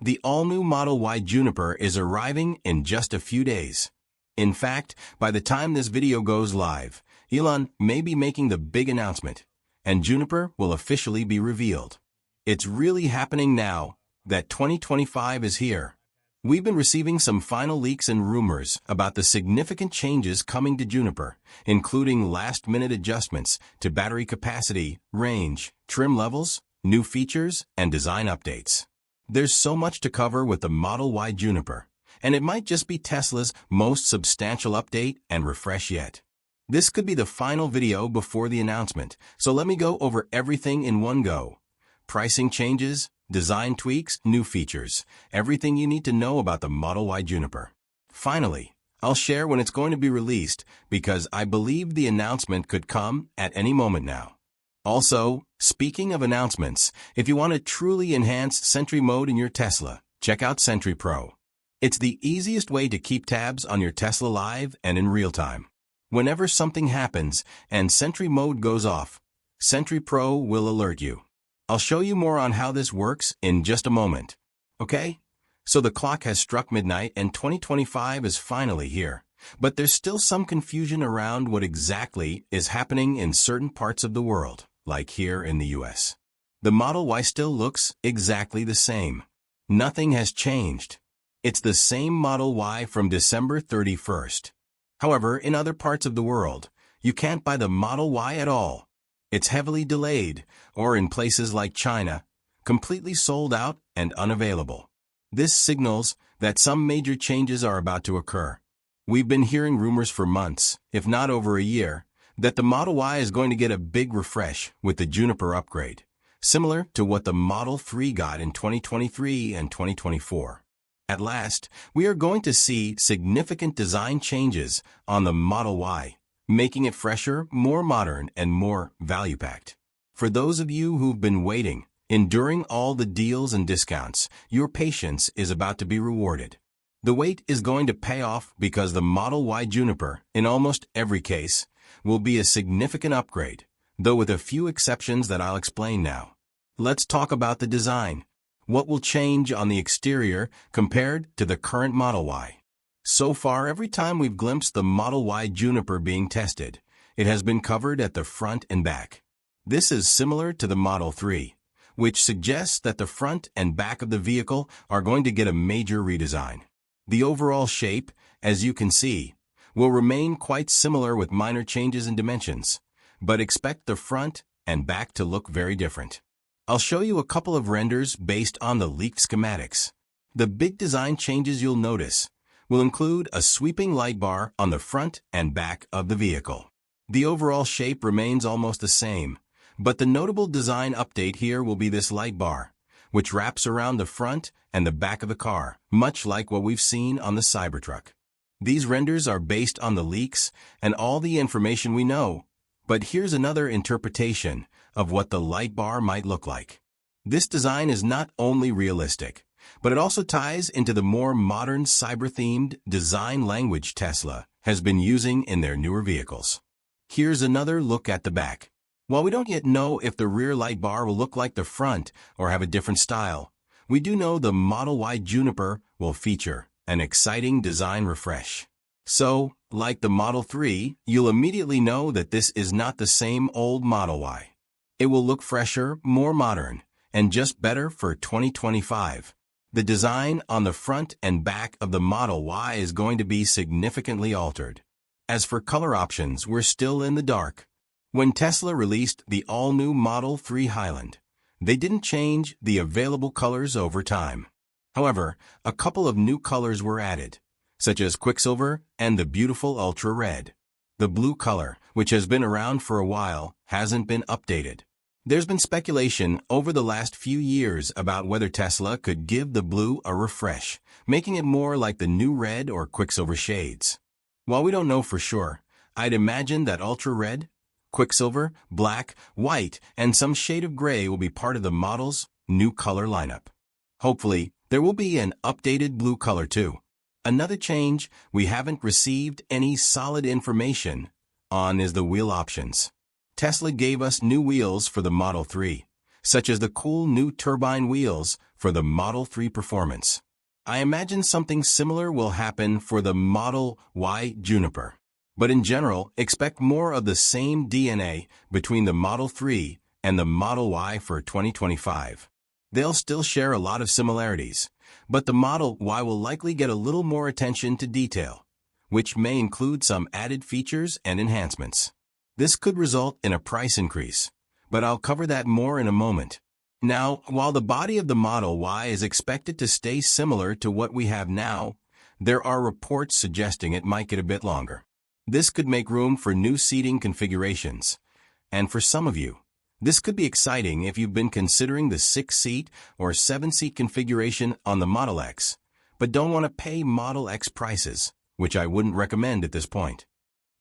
The all-new Model Y Juniper is arriving in just a few days. In fact, by the time this video goes live, Elon may be making the big announcement, and Juniper will officially be revealed. It's really happening now that 2025 is here. We've been receiving some final leaks and rumors about the significant changes coming to Juniper, including last-minute adjustments to battery capacity, range, trim levels, new features, and design updates. There's so much to cover with the Model Y Juniper, and it might just be Tesla's most substantial update and refresh yet. This could be the final video before the announcement, so let me go over everything in one go. Pricing changes, design tweaks, new features, everything you need to know about the Model Y Juniper. Finally, I'll share when it's going to be released because I believe the announcement could come at any moment now. Also, speaking of announcements, if you want to truly enhance Sentry mode in your Tesla, check out Sentry Pro. It's the easiest way to keep tabs on your Tesla live and in real time. Whenever something happens and Sentry mode goes off, Sentry Pro will alert you. I'll show you more on how this works in just a moment. Okay? So the clock has struck midnight and 2025 is finally here. But there's still some confusion around what exactly is happening in certain parts of the world, like here in the US. The Model Y still looks exactly the same. Nothing has changed. It's the same Model Y from December 31st. However, in other parts of the world, you can't buy the Model Y at all. It's heavily delayed, or in places like China, completely sold out and unavailable. This signals that some major changes are about to occur. We've been hearing rumors for months, if not over a year, that the Model Y is going to get a big refresh with the Juniper upgrade, similar to what the Model 3 got in 2023 and 2024. At last, we are going to see significant design changes on the Model Y, making it fresher, more modern, and more value-packed. For those of you who've been waiting, enduring all the deals and discounts, your patience is about to be rewarded. The wait is going to pay off because the Model Y Juniper, in almost every case, will be a significant upgrade, though with a few exceptions that I'll explain now. Let's talk about the design. What will change on the exterior compared to the current Model Y? So far, every time we've glimpsed the Model Y Juniper being tested, it has been covered at the front and back. This is similar to the Model 3, which suggests that the front and back of the vehicle are going to get a major redesign. The overall shape, as you can see, will remain quite similar with minor changes in dimensions, but expect the front and back to look very different. I'll show you a couple of renders based on the leaked schematics. The big design changes you'll notice will include a sweeping light bar on the front and back of the vehicle. The overall shape remains almost the same, but the notable design update here will be this light bar, which wraps around the front and the back of the car, much like what we've seen on the Cybertruck. These renders are based on the leaks and all the information we know, but here's another interpretation of what the light bar might look like. This design is not only realistic, but it also ties into the more modern cyber-themed design language Tesla has been using in their newer vehicles. Here's another look at the back. While we don't yet know if the rear light bar will look like the front or have a different style, we do know the Model Y Juniper will feature an exciting design refresh. So, like the Model 3, you'll immediately know that this is not the same old Model Y. It will look fresher, more modern, and just better for 2025. The design on the front and back of the Model Y is going to be significantly altered. As for color options, we're still in the dark. When Tesla released the all-new Model 3 Highland, they didn't change the available colors over time. However, a couple of new colors were added, such as Quicksilver and the beautiful Ultra Red. The blue color, which has been around for a while, hasn't been updated. There's been speculation over the last few years about whether Tesla could give the blue a refresh, making it more like the new red or Quicksilver shades. While we don't know for sure, I'd imagine that Ultra Red, Quicksilver, Black, White, and some shade of gray will be part of the model's new color lineup. Hopefully, there will be an updated blue color too. Another change we haven't received any solid information on is the wheel options. Tesla gave us new wheels for the Model 3, such as the cool new turbine wheels for the Model 3 performance. I imagine something similar will happen for the Model Y Juniper. But in general, expect more of the same DNA between the Model 3 and the Model Y for 2025. They'll still share a lot of similarities, but the Model Y will likely get a little more attention to detail, which may include some added features and enhancements. This could result in a price increase, but I'll cover that more in a moment. Now, while the body of the Model Y is expected to stay similar to what we have now, there are reports suggesting it might get a bit longer. This could make room for new seating configurations, and for some of you, this could be exciting if you've been considering the 6-seat or 7-seat configuration on the Model X, but don't want to pay Model X prices, which I wouldn't recommend at this point.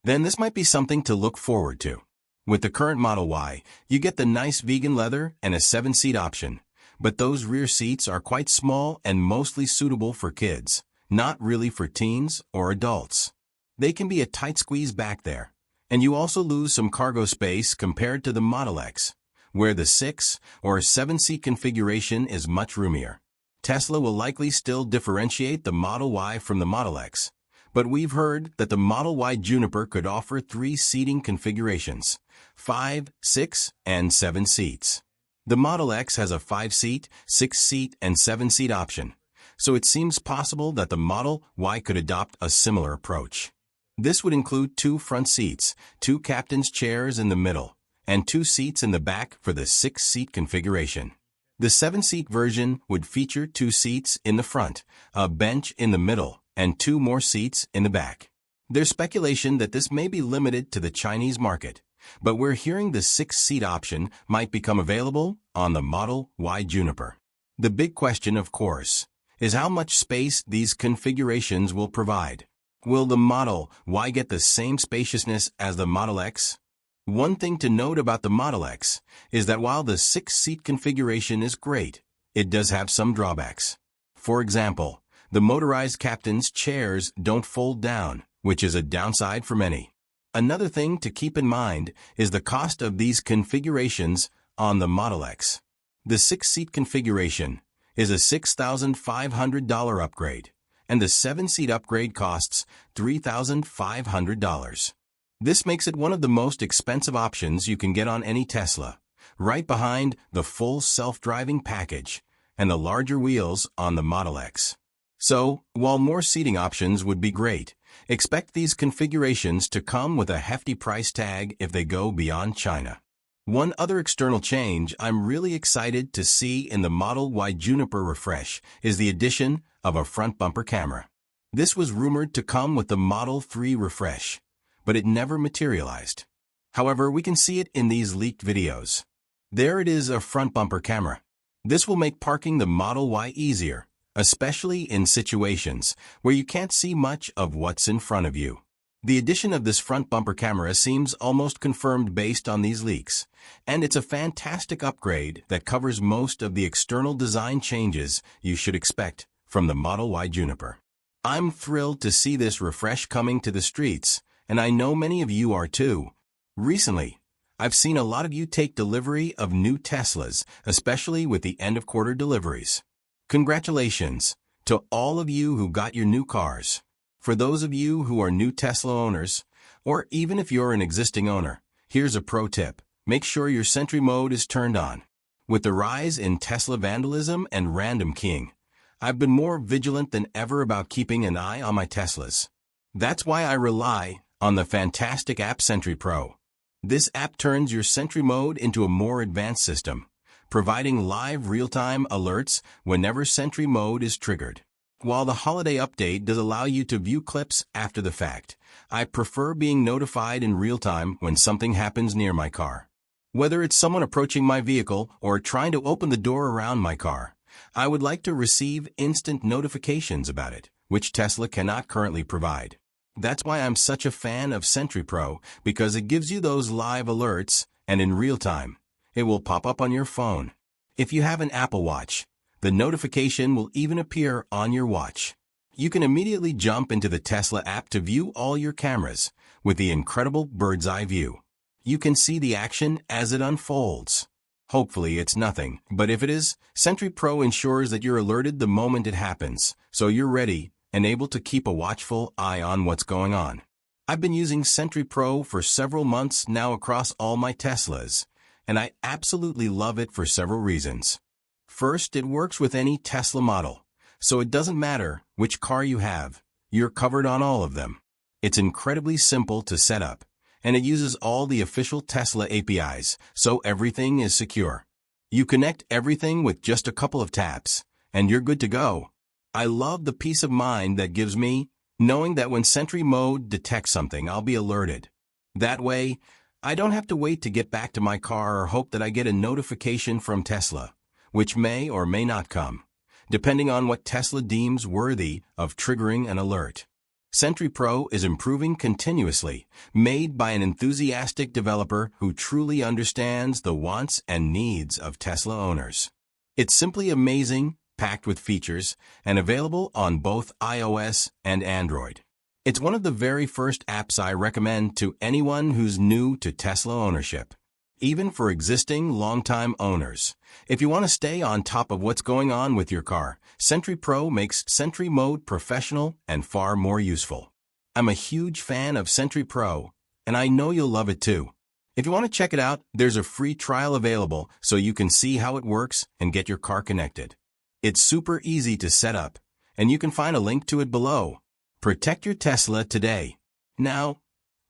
Then this might be something to look forward to. With the current Model Y, you get the nice vegan leather and a 7-seat option, but those rear seats are quite small and mostly suitable for kids, not really for teens or adults. They can be a tight squeeze back there, and you also lose some cargo space compared to the Model X, where the 6 or 7-seat configuration is much roomier. Tesla will likely still differentiate the Model Y from the Model X, but we've heard that the Model Y Juniper could offer 3 seating configurations: 5, 6, and 7 seats. The Model X has a 5-seat, 6-seat, and 7-seat option, so it seems possible that the Model Y could adopt a similar approach. This would include 2 front seats, 2 captain's chairs in the middle, and 2 seats in the back for the 6-seat configuration. The 7-seat version would feature 2 seats in the front, a bench in the middle, and 2 more seats in the back. There's speculation that this may be limited to the Chinese market, but we're hearing the 6-seat option might become available on the Model Y Juniper. The big question, of course, is how much space these configurations will provide. Will the Model Y get the same spaciousness as the Model X? One thing to note about the Model X is that while the 6-seat configuration is great, it does have some drawbacks. For example, the motorized captain's chairs don't fold down, which is a downside for many. Another thing to keep in mind is the cost of these configurations on the Model X. The 6-seat configuration is a $6,500 upgrade, and the 7-seat upgrade costs $3,500. This makes it one of the most expensive options you can get on any Tesla, right behind the full self-driving package and the larger wheels on the Model X. So, while more seating options would be great, expect these configurations to come with a hefty price tag if they go beyond China. One other external change I'm really excited to see in the Model Y Juniper refresh is the addition of a front bumper camera. This was rumored to come with the Model 3 refresh, but it never materialized. However, we can see it in these leaked videos. There it is, a front bumper camera. This will make parking the Model Y easier, especially in situations where you can't see much of what's in front of you. The addition of this front bumper camera seems almost confirmed based on these leaks, and it's a fantastic upgrade that covers most of the external design changes you should expect from the Model Y Juniper. I'm thrilled to see this refresh coming to the streets, and I know many of you are too. Recently, I've seen a lot of you take delivery of new Teslas, especially with the end-of-quarter deliveries. Congratulations to all of you who got your new cars. For those of you who are new Tesla owners, or even if you're an existing owner, here's a pro tip. Make sure your Sentry mode is turned on. With the rise in Tesla vandalism and random keying, I've been more vigilant than ever about keeping an eye on my Teslas. That's why I rely on the fantastic app Sentry Pro. This app turns your Sentry mode into a more advanced system, providing live real-time alerts whenever Sentry mode is triggered. While the holiday update does allow you to view clips after the fact, I prefer being notified in real time when something happens near my car. Whether it's someone approaching my vehicle or trying to open the door around my car, I would like to receive instant notifications about it, which Tesla cannot currently provide. That's why I'm such a fan of Sentry Pro, because it gives you those live alerts, and in real time, it will pop up on your phone. If you have an Apple Watch, the notification will even appear on your watch. You can immediately jump into the Tesla app to view all your cameras with the incredible bird's eye view. You can see the action as it unfolds. Hopefully it's nothing, but if it is, Sentry Pro ensures that you're alerted the moment it happens, so you're ready and able to keep a watchful eye on what's going on. I've been using Sentry Pro for several months now across all my Teslas, and I absolutely love it for several reasons. First, it works with any Tesla model, so it doesn't matter which car you have, you're covered on all of them. It's incredibly simple to set up, and it uses all the official Tesla APIs, so everything is secure. You connect everything with just a couple of taps, and you're good to go. I love the peace of mind that gives me, knowing that when Sentry Mode detects something, I'll be alerted. That way, I don't have to wait to get back to my car or hope that I get a notification from Tesla, which may or may not come, depending on what Tesla deems worthy of triggering an alert. Sentry Pro is improving continuously, made by an enthusiastic developer who truly understands the wants and needs of Tesla owners. It's simply amazing, packed with features, and available on both iOS and Android. It's one of the very first apps I recommend to anyone who's new to Tesla ownership, even for existing long-time owners. If you want to stay on top of what's going on with your car, Sentry Pro makes Sentry Mode professional and far more useful. I'm a huge fan of Sentry Pro, and I know you'll love it too. If you want to check it out, there's a free trial available so you can see how it works and get your car connected. It's super easy to set up, and you can find a link to it below. Protect your Tesla today. Now,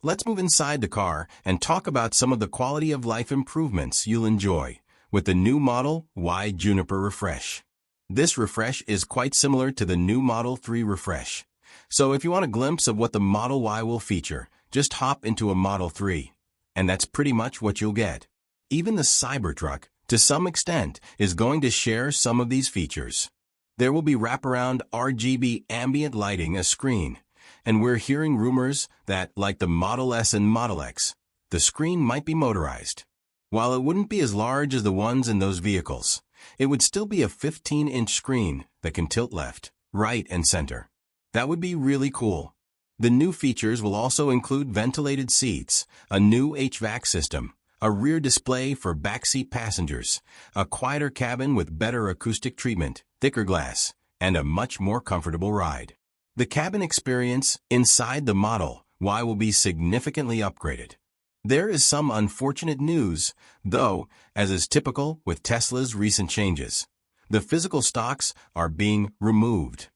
let's move inside the car and talk about some of the quality of life improvements you'll enjoy with the new Model Y Juniper refresh. This refresh is quite similar to the new Model 3 refresh. So if you want a glimpse of what the Model Y will feature, just hop into a Model 3, and that's pretty much what you'll get. Even the Cybertruck, to some extent, is going to share some of these features. There will be wraparound RGB ambient lighting, a screen, and we're hearing rumors that, like the Model S and Model X, the screen might be motorized. While it wouldn't be as large as the ones in those vehicles, it would still be a 15-inch screen that can tilt left, right, and center. That would be really cool. The new features will also include ventilated seats, a new HVAC system, a rear display for backseat passengers, a quieter cabin with better acoustic treatment, thicker glass, and a much more comfortable ride. The cabin experience inside the Model Y will be significantly upgraded. There is some unfortunate news, though, as is typical with Tesla's recent changes. The physical stocks are being removed.